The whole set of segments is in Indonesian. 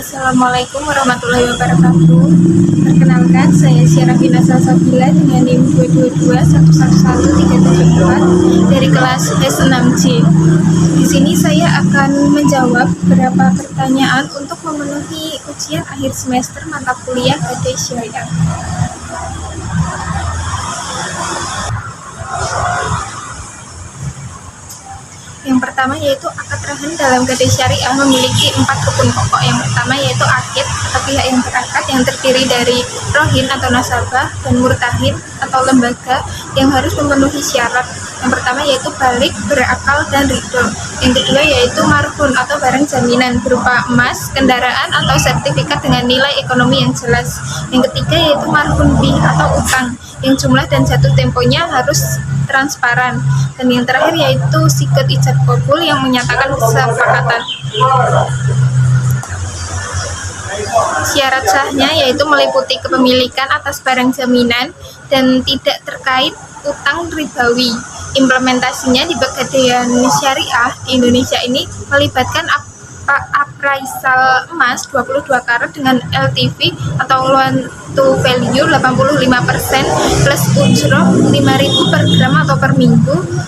Assalamualaikum warahmatullahi wabarakatuh. Perkenalkan, saya Syarafina Salsabila dengan NIM 222111374 dari kelas S6C. Di sini saya akan menjawab beberapa pertanyaan untuk memenuhi ujian akhir semester mata kuliah Gadai Syariah. Yang pertama yaitu akad rahim dalam Gadai Syariah memiliki 4 rukun pokok. Yang pertama yaitu akid atau pihak yang berakad yang terdiri dari rohin atau nasabah dan murtahin atau lembaga yang harus memenuhi syarat. Yang pertama yaitu balik, berakal, dan ridho. Yang kedua yaitu marhun atau barang jaminan berupa emas, kendaraan, atau sertifikat dengan nilai ekonomi yang jelas. Yang ketiga yaitu marhun bih atau utang yang jumlah dan jatuh temponya harus transparan. Dan yang terakhir yaitu sikut ijab qabul yang menyatakan kesepakatan. Syarat sahnya yaitu meliputi kepemilikan atas barang jaminan dan tidak terkait utang ribawi. Implementasinya di Pegadaian Syariah di Indonesia ini melibatkan appraisal emas 22 karat dengan LTV atau loan to value 85% plus ujroh 5.000 per gram atau per minggu.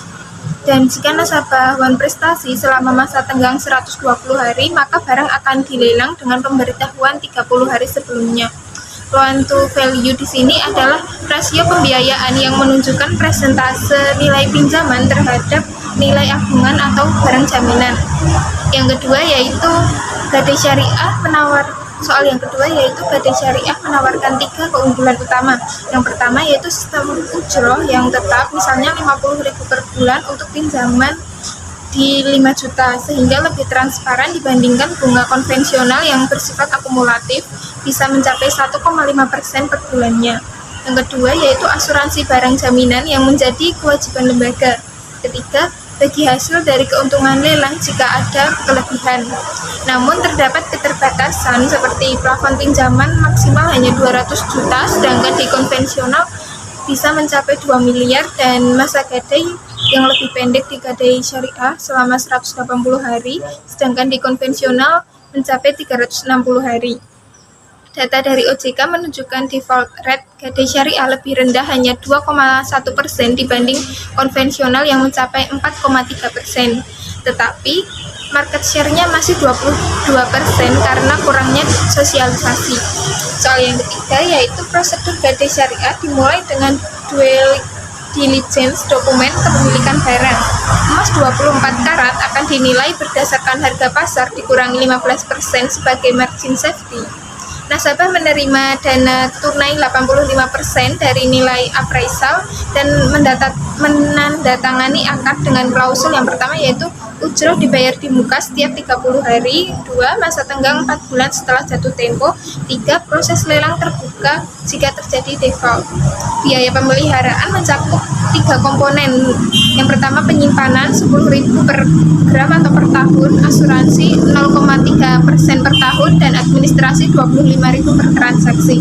Dan jika nasabah wan prestasi selama masa tenggang 120 hari, maka barang akan dilelang dengan pemberitahuan 30 hari sebelumnya. Loan to value di sini adalah rasio pembiayaan yang menunjukkan persentase nilai pinjaman terhadap nilai agungan atau barang jaminan. Yang kedua yaitu Gadai Syariah menawarkan 3 keunggulan utama. Yang pertama yaitu sistem ujroh yang tetap, misalnya 50.000 per bulan untuk pinjaman di 5 juta, sehingga lebih transparan dibandingkan bunga konvensional yang bersifat akumulatif, bisa mencapai 1,5% per bulannya. Yang kedua yaitu asuransi barang jaminan yang menjadi kewajiban lembaga. Ketiga, bagi hasil dari keuntungan lelang jika ada kelebihan. Namun terdapat keterbatasan seperti plafon pinjaman maksimal hanya 200 juta, sedangkan di konvensional bisa mencapai 2 miliar, dan masa gadai yang lebih pendek di Gadai Syariah selama 180 hari, sedangkan di konvensional mencapai 360 hari. Data dari OJK menunjukkan default rate Gadai Syariah lebih rendah, hanya 2,1% dibanding konvensional yang mencapai 4,3%. Tetapi market share-nya masih 22% karena kurangnya sosialisasi. Soal yang ketiga yaitu prosedur Gadai Syariah dimulai dengan dual diligence dokumen kepemilikan barang. Emas 24 karat akan dinilai berdasarkan harga pasar dikurangi 15% sebagai margin safety. Nasabah menerima dana tunai 85% dari nilai appraisal dan menandatangani akad dengan klausul yang pertama yaitu ujroh dibayar di muka setiap 30 hari, 2. Masa tenggang 4 bulan setelah jatuh tempo, 3. Proses lelang terbuka jika terjadi default. Biaya pemeliharaan mencakup 3 komponen. Yang pertama penyimpanan 10.000 per gram atau per tahun, asuransi 0,3% per tahun, dan administrasi 25.000 per transaksi.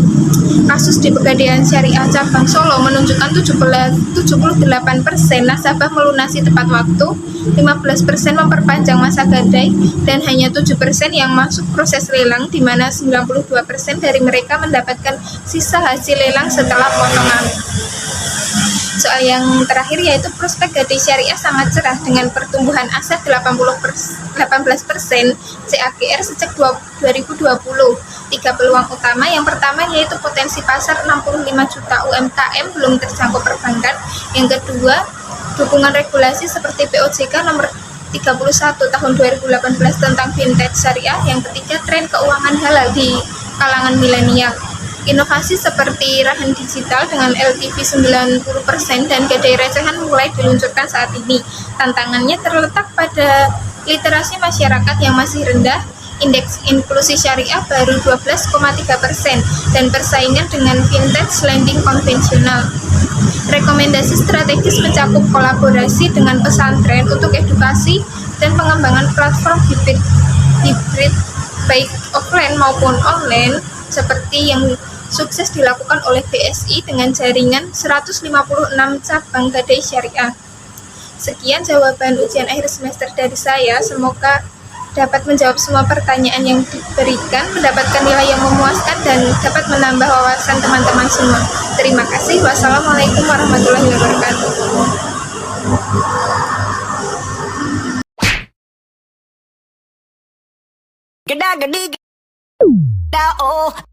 Kasus di Pegadaian Syariah Cabang Solo menunjukkan 78% nasabah melunasi tepat waktu, 15% memperpanjang masa gadai, dan hanya 7% yang masuk proses lelang, di mana 92% dari mereka mendapatkan sisa hasil lelang setelah potongan. Soal yang terakhir yaitu prospek Gadai Syariah sangat cerah dengan pertumbuhan aset 18% CAGR sejak 2020. 3 peluang utama. Yang pertama yaitu potensi pasar 65 juta UMKM belum terjangkau perbankan. Yang kedua, dukungan regulasi seperti POJK nomor 31 tahun 2018 tentang fintech syariah. Yang ketiga, tren keuangan halal di kalangan milenial. Inovasi seperti rahan digital dengan LTV 90% dan gadai recehan mulai diluncurkan saat ini. Tantangannya terletak pada literasi masyarakat yang masih rendah, indeks inklusi syariah baru 12,3%, dan persaingan dengan fintech lending konvensional. Rekomendasi strategis mencakup kolaborasi dengan pesantren untuk edukasi dan pengembangan platform hibrid baik offline maupun online, seperti yang sukses dilakukan oleh BSI dengan jaringan 156 cabang Gadai Syariah. Sekian jawaban ujian akhir semester dari saya, semoga dapat menjawab semua pertanyaan yang diberikan, mendapatkan nilai yang memuaskan, dan dapat menambah wawasan teman-teman semua. Terima kasih. Wassalamualaikum warahmatullahi wabarakatuh. Geda gedi, oh.